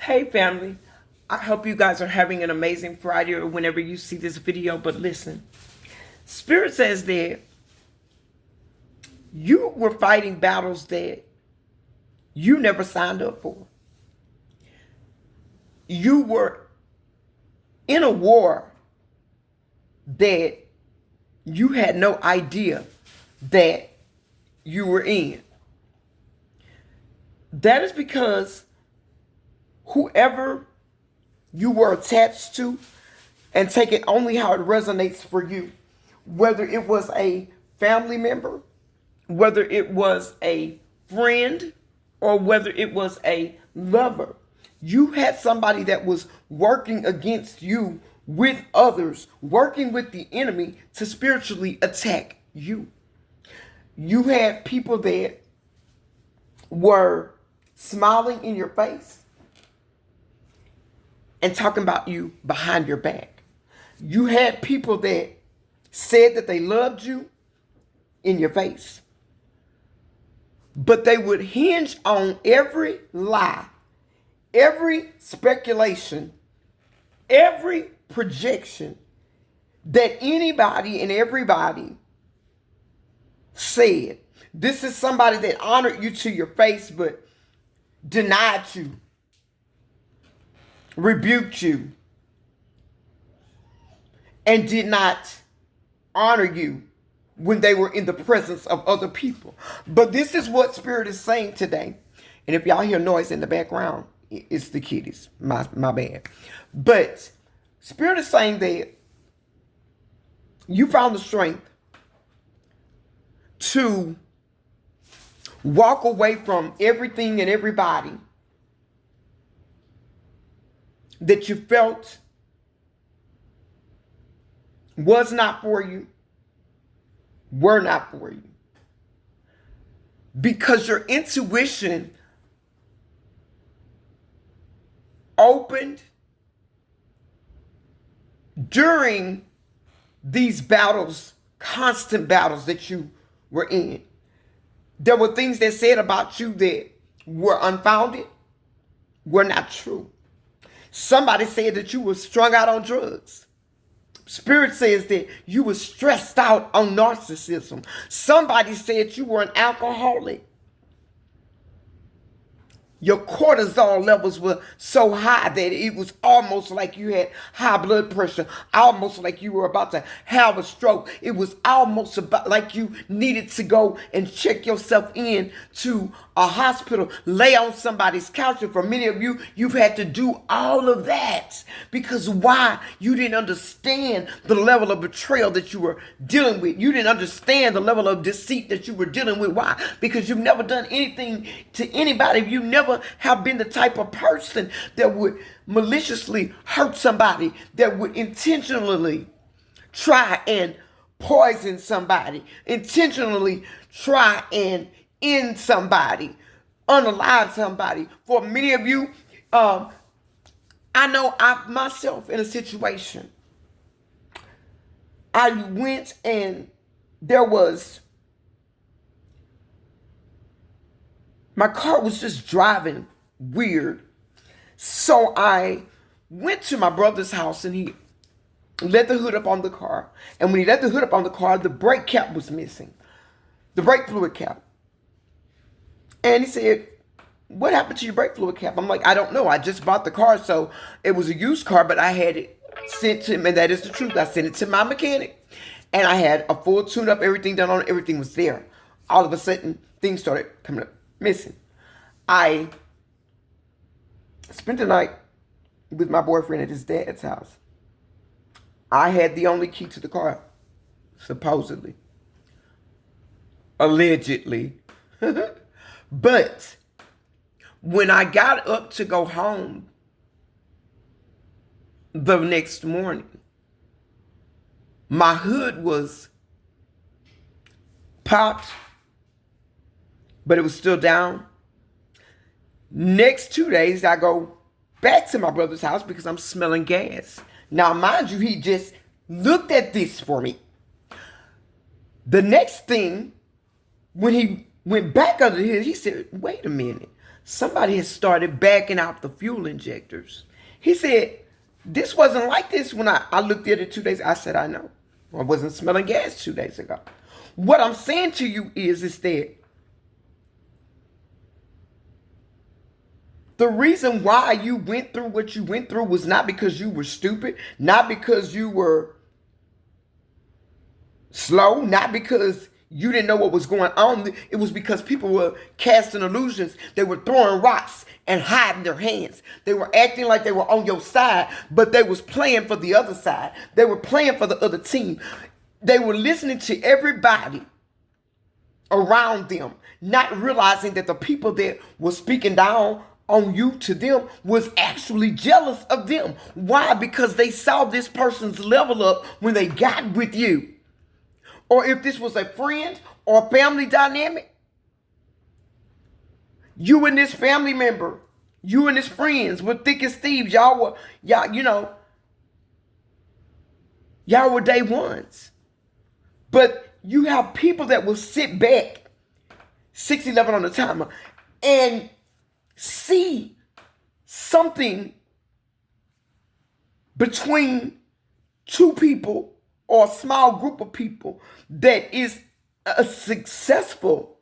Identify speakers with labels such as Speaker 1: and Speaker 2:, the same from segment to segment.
Speaker 1: Hey family, I hope you guys are having an amazing Friday or whenever you see this video. But listen, Spirit says that you were fighting battles that you never signed up for. You were in a war that you had no idea that you were in. That is because whoever you were attached to, and take it only how it resonates for you, whether it was a family member, whether it was a friend, or whether it was a lover, you had somebody that was working against you with others, working with the enemy to spiritually attack you. You had people that were smiling in your face and talking about you behind your back. You had people that said that they loved you in your face, but they would hinge on every lie, every speculation, every projection that anybody and everybody said. This is somebody that honored you to your face, but denied you, rebuked you, and did not honor you when they were in the presence of other people. But this is what Spirit is saying today. And if y'all hear noise in the background, it's the kitties. My bad. But Spirit is saying that you found the strength to walk away from everything and everybody that you felt was not for you, were not for you. Because your intuition opened during these battles, constant battles that you were in. There were things that said about you that were unfounded, were not true. Somebody said that you were strung out on drugs. Spirit says that you were stressed out on narcissism. Somebody said you were an alcoholic. Your cortisol levels were so high that it was almost like you had high blood pressure, almost like you were about to have a stroke. It was almost about like you needed to go and check yourself in to a hospital, lay on somebody's couch. And for many of you, you've had to do all of that because why? You didn't understand the level of betrayal that you were dealing with. You didn't understand the level of deceit that you were dealing with. Why? Because you've never done anything to anybody. You never have been the type of person that would maliciously hurt somebody, that would intentionally try and poison somebody, intentionally try and end somebody, unalive somebody. For many of you, I know I myself in a situation, I went and there was, my car was just driving weird. So I went to my brother's house and he let the hood up on the car. And when he let the hood up on the car, the brake cap was missing. The brake fluid cap. And he said, "What happened to your brake fluid cap?" I'm like, "I don't know. I just bought the car." So it was a used car, but I had it sent to him. And that is the truth. I sent it to my mechanic. And I had a full tune-up, everything done on it. Everything was there. All of a sudden, things started coming up missing. I spent the night with my boyfriend at his dad's house. I had the only key to the car, supposedly. Allegedly. But when I got up to go home the next morning, my hood was popped, but it was still down. Next 2 days, I go back to my brother's house because I'm smelling gas. Now, mind you, he just looked at this for me. The next thing, when he went back under his, he said, "Wait a minute. somebody has started backing out the fuel injectors. He said, this wasn't like this when I looked at it 2 days. I said, I know. I wasn't smelling gas 2 days ago. What I'm saying to you is that the reason why you went through what you went through was not because you were stupid, not because you were slow, not because you didn't know what was going on. It was because people were casting illusions. They were throwing rocks and hiding their hands. They were acting like they were on your side, but they was playing for the other side. They were playing for the other team. They were listening to everybody around them, not realizing that the people that were speaking down on you to them was actually jealous of them. Why? Because they saw this person's level up when they got with you. Or if this was a friend or a family dynamic, you and this family member, you and his friends were thick as thieves. Y'all were day ones. But you have people that will sit back, 611 on the timer, and see something between two people or a small group of people that is a successful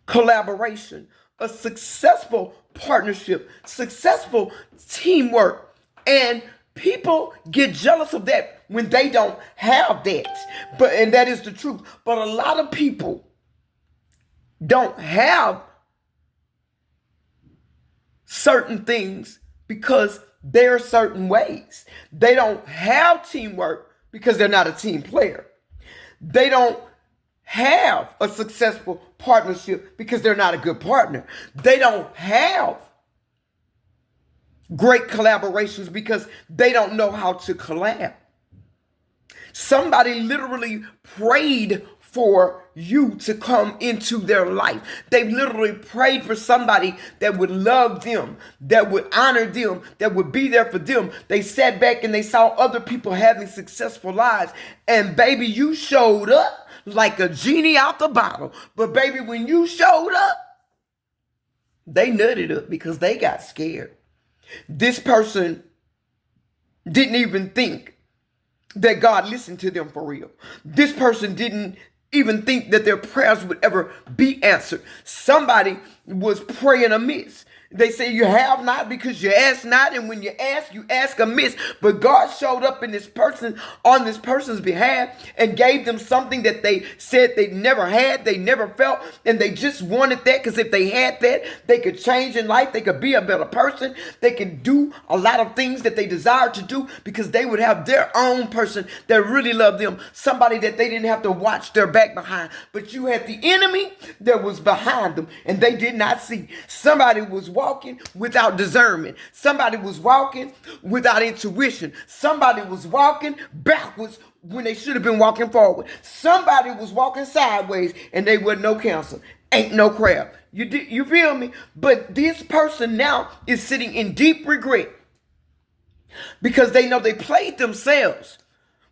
Speaker 1: collaboration, a successful partnership, successful teamwork. And people get jealous of that when they don't have that. And that is the truth. But a lot of people don't have certain things because they're certain ways. They don't have teamwork because they're not a team player. They don't have a successful partnership because they're not a good partner. They don't have great collaborations because they don't know how to collab. Somebody literally prayed for you to come into their life. They literally prayed for somebody that would love them, that would honor them, that would be there for them. They sat back and they saw other people having successful lives. And baby, you showed up like a genie out the bottle. But baby, when you showed up, they nutted up because they got scared. This person didn't even think that God listened to them for real. This person didn't even think that their prayers would ever be answered. Somebody was praying amiss. They say you have not because you ask not, and when you ask amiss. But God showed up in this person, on this person's behalf, and gave them something that they said they never had, they never felt, and they just wanted that because if they had that, they could change in life, they could be a better person, they could do a lot of things that they desired to do because they would have their own person that really loved them, somebody that they didn't have to watch their back behind. But you had the enemy that was behind them, and they did not see. Somebody was walking without discernment. Somebody was walking without intuition. Somebody was walking backwards when they should have been walking forward. Somebody was walking sideways and they wasn't no counselor. Ain't no crab. You feel me? But this person now is sitting in deep regret because they know they played themselves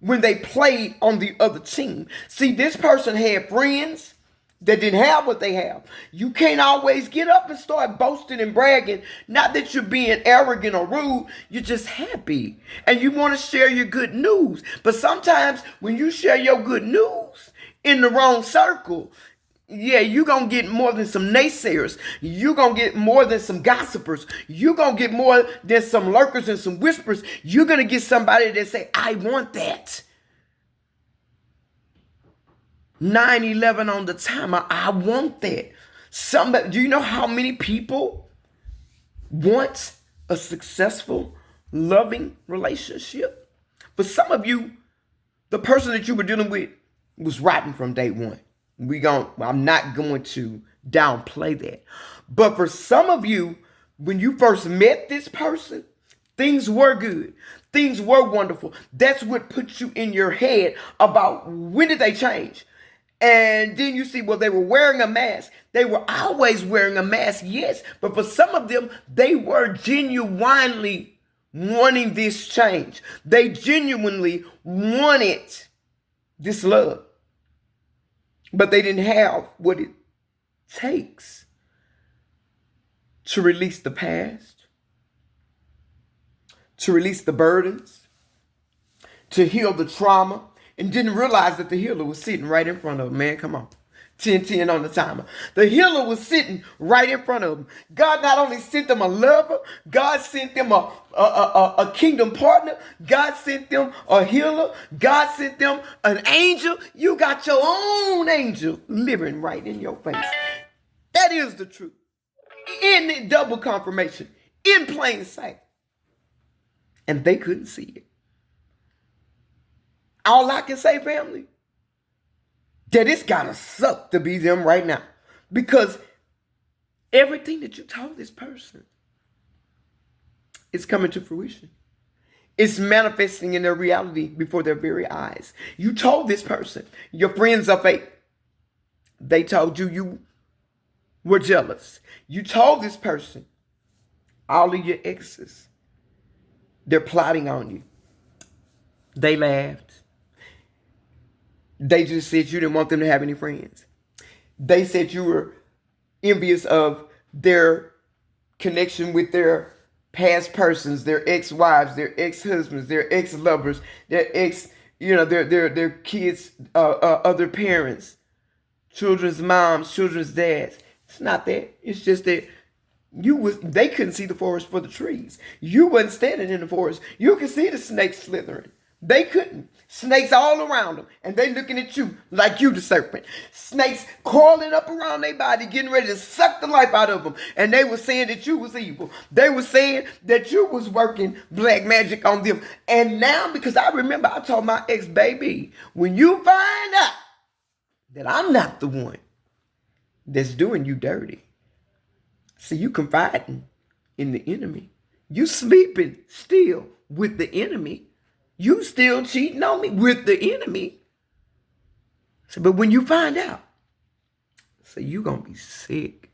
Speaker 1: when they played on the other team. See, this person had friends that didn't have what they have. You can't always get up and start boasting and bragging. Not that you're being arrogant or rude. You're just happy. And you want to share your good news. But sometimes when you share your good news in the wrong circle, yeah, you're going to get more than some naysayers. You're going to get more than some gossipers. You're going to get more than some lurkers and some whispers. You're going to get somebody that say, I want that. 9/11 on the timer. I want that. Somebody, do you know how many people want a successful, loving relationship? For some of you, the person that you were dealing with was rotten from day one. I'm not going to downplay that. But for some of you, when you first met this person, things were good. Things were wonderful. That's what put you in your head about when did they change? And then you see, well, they were wearing a mask. They were always wearing a mask, yes. But for some of them, they were genuinely wanting this change. They genuinely wanted this love. But they didn't have what it takes. to release the past, to release the burdens, to heal the trauma, and didn't realize that the healer was sitting right in front of them. Man, come on. 10-10 on the timer. The healer was sitting right in front of them. God not only sent them a lover, God sent them a kingdom partner. God sent them a healer. God sent them an angel. You got your own angel living right in your face. That is the truth. In double confirmation, in plain sight. And they couldn't see it. All I can say, family, that it's gotta suck to be them right now. Because everything that you told this person is coming to fruition. It's manifesting in their reality before their very eyes. You told this person, your friends are fake. They told you you were jealous. You told this person, all of your exes, they're plotting on you. They laughed. They just said you didn't want them to have any friends. They said you were envious of their connection with their past persons, their ex-wives, their ex-husbands, their ex-lovers, their their kids, other parents, children's moms, children's dads. It's not that. It's just that they couldn't see the forest for the trees. You wasn't standing in the forest. You could see the snakes slithering. They couldn't. Snakes all around them. And they looking at you like you the serpent. Snakes crawling up around their body, getting ready to suck the life out of them. And they were saying that you was evil. They were saying that you was working black magic on them. And now, because I remember I told my ex, baby, when you find out that I'm not the one that's doing you dirty. See, you confiding in the enemy. You sleeping still with the enemy. You still cheating on me with the enemy. So, but when you find out, so you going to be sick.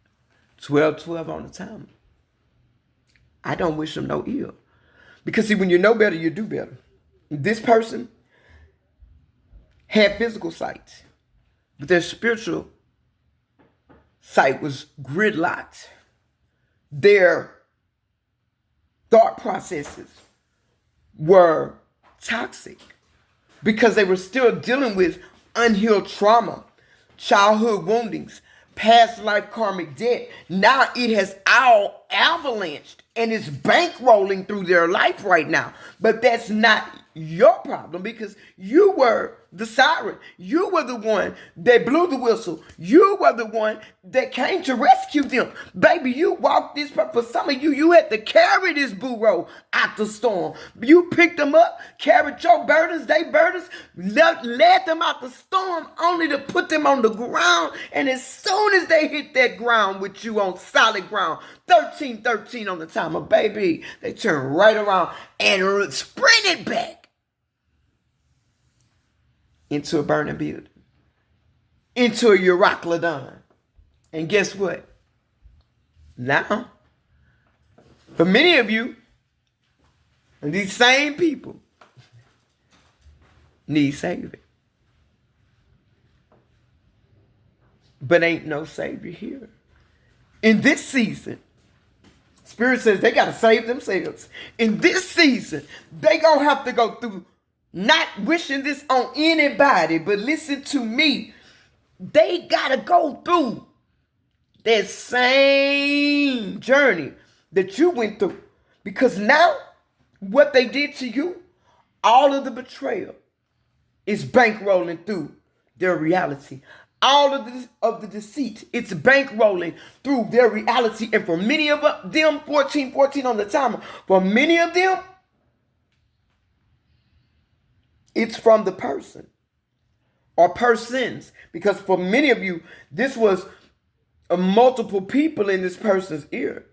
Speaker 1: 12-12 on the timer. I don't wish them no ill. Because see, when you know better, you do better. This person had physical sight, but their spiritual sight was gridlocked. Their thought processes were toxic because they were still dealing with unhealed trauma, childhood woundings, past life karmic debt. Now it has all avalanched and is bankrolling through their life right now. But that's not your problem because you were the siren. You were the one that blew the whistle. You were the one that came to rescue them. Baby, you walked this, for some of you, you had to carry this burro out the storm. You picked them up, carried your burdens, they burdens, led them out the storm only to put them on the ground. And as soon as they hit that ground with you on solid ground, 13-13 on the timer, baby, they turned right around and sprinted back into a burning building, into a Euroclydon. And guess what? Now, for many of you, these same people need saving. But ain't no savior here. In this season, Spirit says they got to save themselves. In this season, they going to have to go through, not wishing this on anybody, but listen to me. They got to go through that same journey that you went through. Because now, what they did to you, all of the betrayal is bankrolling through their reality. All of the deceit, it's bankrolling through their reality. And for many of them, 14-14 on the timer, for many of them, it's from the person or persons. Because for many of you, this was multiple people in this person's ear,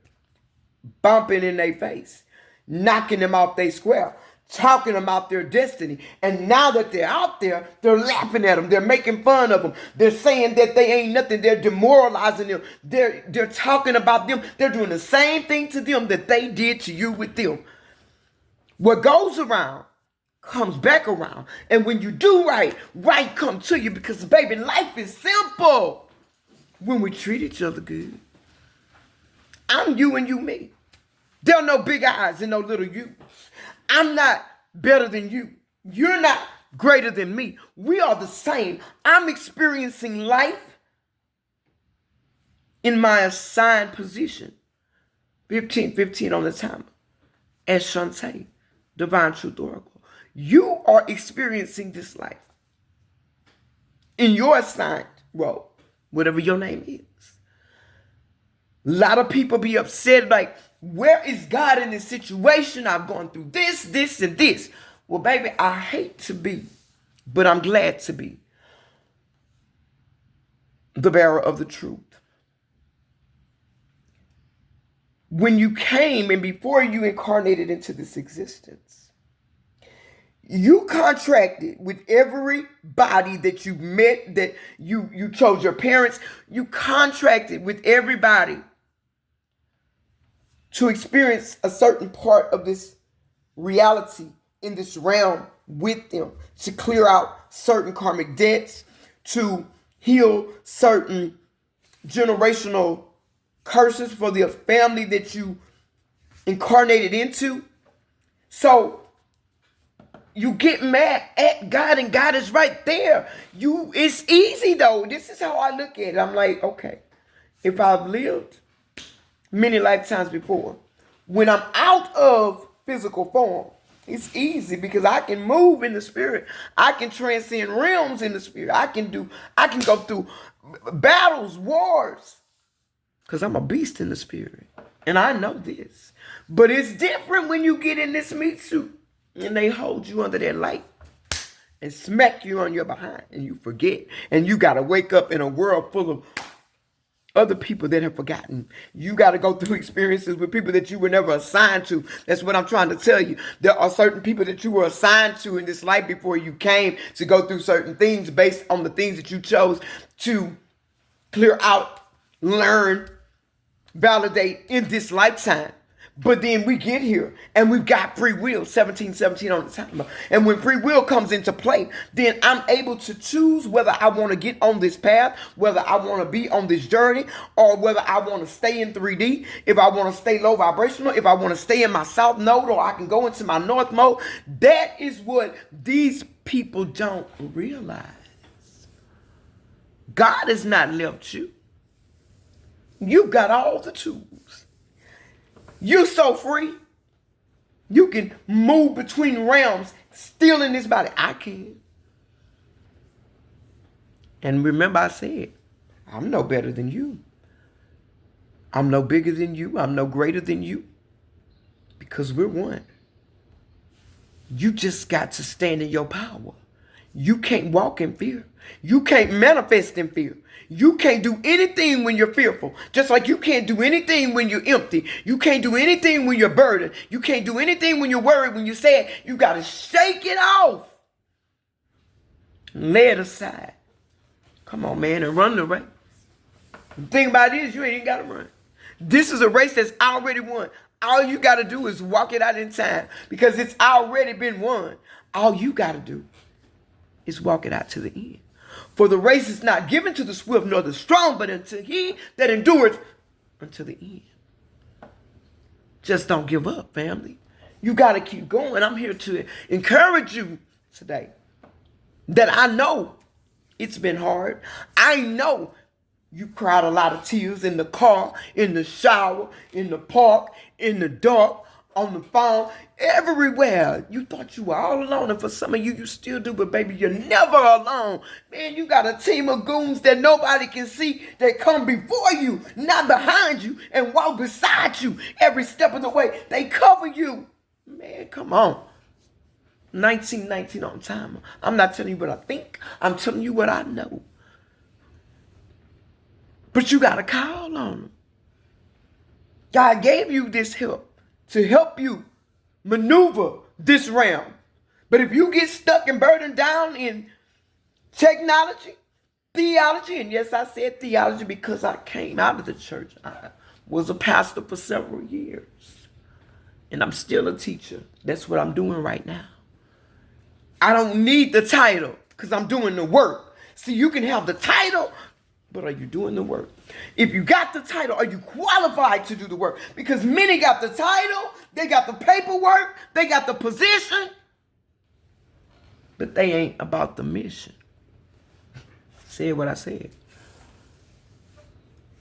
Speaker 1: bumping in their face, knocking them off their square, talking about their destiny. And now that they're out there, they're laughing at them. They're making fun of them. They're saying that they ain't nothing. They're demoralizing them. They're talking about them. They're doing the same thing to them that they did to you with them. What goes around comes back around. And when you do right, right come to you. Because, baby, life is simple when we treat each other good. I'm you and you me. There are no big eyes and no little yous. I'm not better than you. You're not greater than me. We are the same. I'm experiencing life in my assigned position. 15:15 on the timer. As Shantae, Divine Truth Oracle. You are experiencing this life in your assigned role, whatever your name is. A lot of people be upset, like, where is God in this situation? I've gone through this, this, and this. Well, baby, I hate to be, but I'm glad to be the bearer of the truth. When you came and before you incarnated into this existence, you contracted with everybody that you met, that you chose your parents. You contracted with everybody to experience a certain part of this reality in this realm with them, to clear out certain karmic debts, to heal certain generational curses for the family that you incarnated into. So you get mad at God, and God is right there. It's easy though. This is how I look at it. I'm like, okay, if I've lived many lifetimes before, when I'm out of physical form, it's easy because I can move in the spirit. I can transcend realms in the spirit. I can go through battles, wars, because I'm a beast in the spirit. And I know this. But it's different when you get in this meat suit and they hold you under their light and smack you on your behind and you forget. And you got to wake up in a world full of other people that have forgotten. You got to go through experiences with people that you were never assigned to. That's what I'm trying to tell you. There are certain people that you were assigned to in this life before you came to go through certain things based on the things that you chose to clear out, learn, validate in this lifetime. But then we get here and we've got free will, 17:17 on the timer. And when free will comes into play, then I'm able to choose whether I want to get on this path, whether I want to be on this journey, or whether I want to stay in 3D, if I want to stay low vibrational, if I want to stay in my south node, or I can go into my north mode. That is what these people don't realize. God has not left you. You got all the tools. You so free. You can move between realms still in this body. I can. And remember I said, I'm no better than you. I'm no bigger than you. I'm no greater than you. Because we're one. You just got to stand in your power. You can't walk in fear. You can't manifest in fear. You can't do anything when you're fearful. Just like you can't do anything when you're empty. You can't do anything when you're burdened. You can't do anything when you're worried, when you're sad. You got to shake it off. Lay it aside. Come on, man, and run the race. The thing about it is you ain't even got to run. This is a race that's already won. All you got to do is walk it out in time because it's already been won. All you got to do is walk it out to the end. For the race is not given to the swift nor the strong, but unto he that endureth until the end. Just don't give up, family. You got to keep going. I'm here to encourage you today that I know it's been hard. I know you cried a lot of tears in the car, in the shower, in the park, in the dark, on the phone, everywhere. You thought you were all alone, and for some of you, you still do, but baby, you're never alone. Man, you got a team of goons that nobody can see that come before you, not behind you, and walk beside you every step of the way. They cover you. Man, come on. 1919 on time. I'm not telling you what I think. I'm telling you what I know. But you got to call on them. God gave you this help to help you maneuver this realm. But if you get stuck and burdened down in technology, theology, and yes, I said theology because I came out of the church. I was a pastor for several years. And I'm still a teacher. That's what I'm doing right now. I don't need the title because I'm doing the work. See, you can have the title, But are you doing the work? If you got the title, are you qualified to do the work? Because many got the title, they got the paperwork, they got the position, but they ain't about the mission. Said what I said.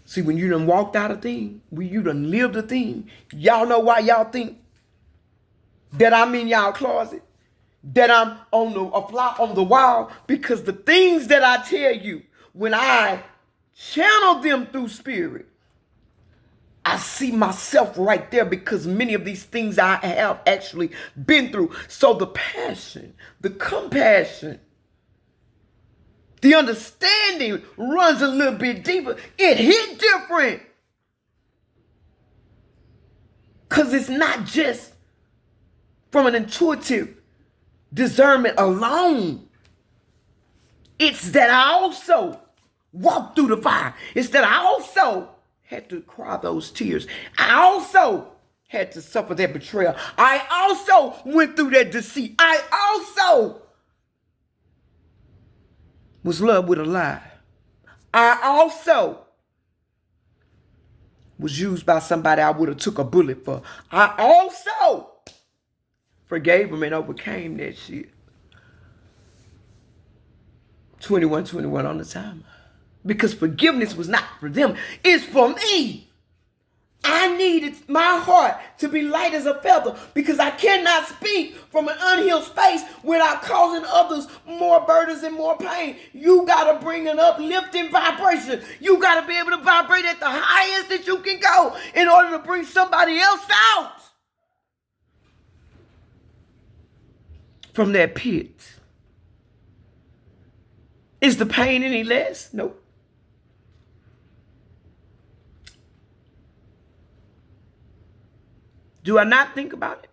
Speaker 1: See, when you done walked out a thing, when you done lived a thing, y'all know why y'all think that I'm in y'all closet, that I'm on a fly on the wall? Because the things that I tell you, when I channel them through spirit, I see myself right there, because many of these things I have actually been through. So the passion, the compassion, the understanding runs a little bit deeper. It hit different. Because it's not just from an intuitive discernment alone. It's that I also walked through the fire. It's that I also had to cry those tears. I also had to suffer that betrayal. I also went through that deceit. I also was loved with a lie. I also was used by somebody I would have took a bullet for. I also forgave them and overcame that shit. 21 on the timer. Because forgiveness was not for them. It's for me. I needed my heart to be light as a feather, because I cannot speak from an unhealed space without causing others more burdens and more pain. You got to bring an uplifting vibration. You got to be able to vibrate at the highest that you can go in order to bring somebody else out from that pit. Is the pain any less? Nope. Do I not think about it?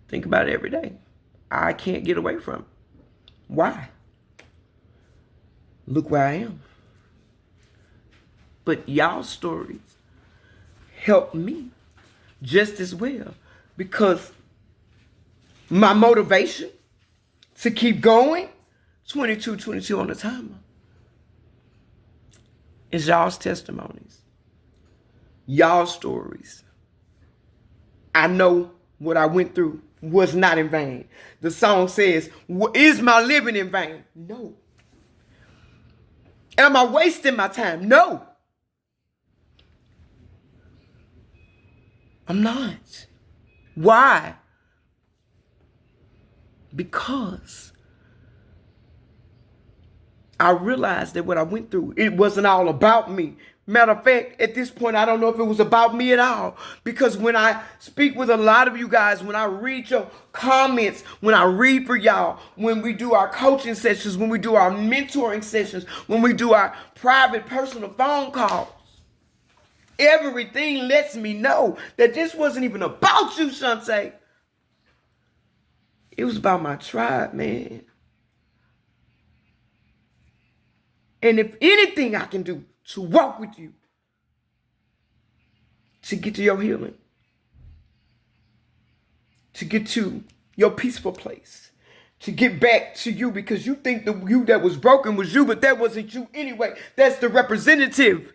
Speaker 1: Think about it every day. I can't get away from it. Why? Look where I am. But y'all's stories help me just as well, because my motivation to keep going, 22 on the timer, is y'all's testimonies, y'all's stories. I know what I went through was not in vain. The song says, is my living in vain? No. Am I wasting my time? No. I'm not. Why? Because I realized that what I went through, it wasn't all about me. Matter of fact, at this point, I don't know if it was about me at all. Because when I speak with a lot of you guys, when I read your comments, when I read for y'all, when we do our coaching sessions, when we do our mentoring sessions, when we do our private personal phone calls, everything lets me know that this wasn't even about you, Shantae. It was about my tribe, man. And if anything I can do to walk with you, to get to your healing, to get to your peaceful place, to get back to you, because you think the you that was broken was you, but that wasn't you anyway. That's the representative.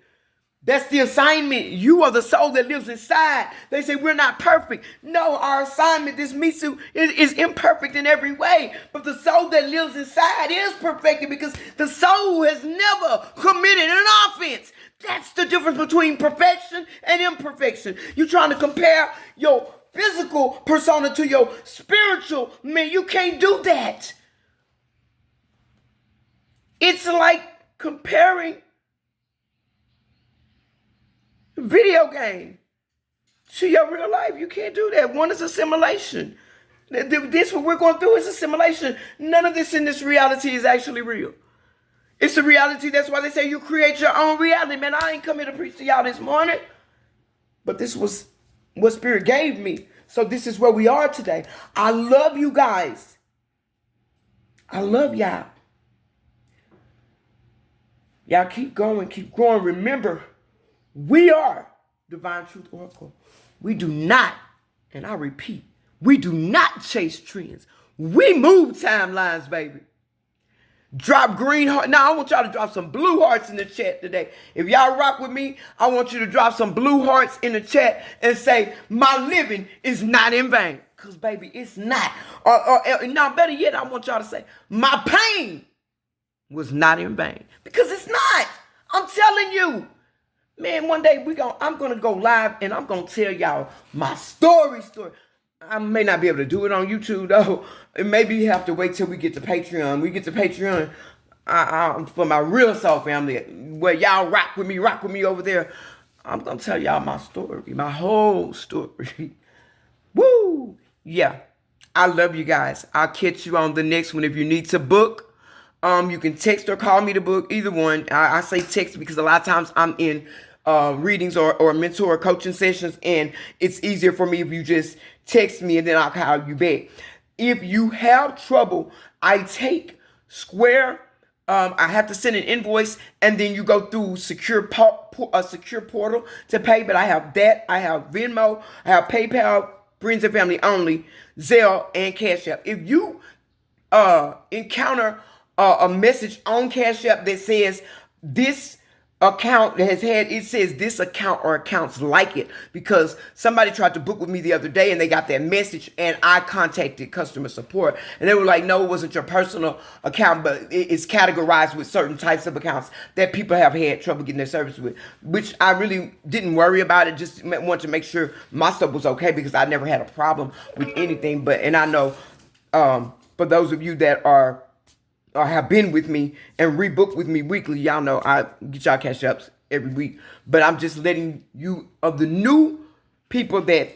Speaker 1: That's the assignment. You are the soul that lives inside. They say we're not perfect. No, our assignment, this Misu, is imperfect in every way. But the soul that lives inside is perfected, because the soul has never committed an offense. That's the difference between perfection and imperfection. You're trying to compare your physical persona to your spiritual man. You can't do that. It's like comparing video game to your real life. You can't do that. One is a simulation. This what we're going through is a simulation. None of this in this reality is actually real. It's a reality. That's why they say you create your own reality. Man, I ain't come here to preach to y'all this morning, but this was what Spirit gave me. So this is where we are today. I love you guys. I love y'all. Y'all keep going, keep growing. Remember, we are Divine Truth Oracle. We do not, and I repeat, we do not chase trends. We move timelines, baby. Drop green heart. Now I want y'all to drop some blue hearts in the chat today. If y'all rock with me, I want you to drop some blue hearts in the chat and say, my living is not in vain. Because, baby, it's not. Now, better yet, I want y'all to say, my pain was not in vain. Because it's not. I'm telling you. Man, one day I'm gonna go live and I'm gonna tell y'all my story. I may not be able to do it on YouTube though. Maybe you have to wait till we get to Patreon. We get to Patreon for my real soul family, where y'all rock with me over there. I'm gonna tell y'all my story, my whole story. Woo! Yeah. I love you guys. I'll catch you on the next one. If you need to book, you can text or call me to book, either one. I say text because a lot of times I'm in readings or mentor or coaching sessions, and it's easier for me if you just text me and then I'll call you back. If you have trouble, I take Square. I have to send an invoice, and then you go through a secure portal to pay. But I have that. I have Venmo. I have PayPal, friends and family only, Zelle, and Cash App. If you encounter a message on Cash App that says this account it says this account or accounts like it, because somebody tried to book with me the other day and they got that message, and I contacted customer support and they were like, no, it wasn't your personal account, but it's categorized with certain types of accounts that people have had trouble getting their service with, which I really didn't worry about. It just wanted to make sure my stuff was okay, because I never had a problem with anything. And I know for those of you that are or have been with me and rebook with me weekly, y'all know I get y'all cash ups every week. But I'm just letting you, of the new people that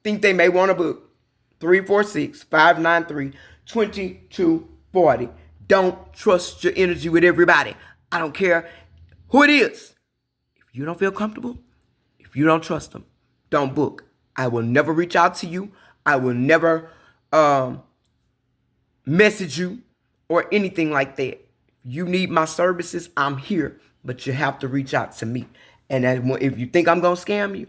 Speaker 1: think they may want to book, 346-593-2240. Don't trust your energy with everybody. I don't care who it is. If you don't feel comfortable, if you don't trust them, don't book. I will never reach out to you. I will never message you or anything like that. If you need my services, I'm here, but you have to reach out to me. And if you think I'm gonna scam you,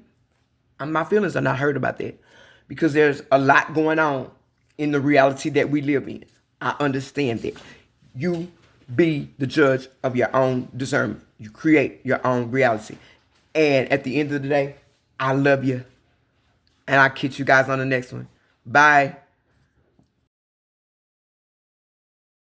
Speaker 1: my feelings are not hurt about that, because there's a lot going on in the reality that we live in. I understand that. You be the judge of your own discernment. You create your own reality. And at the end of the day, I love you. And I'll catch you guys on the next one. Bye.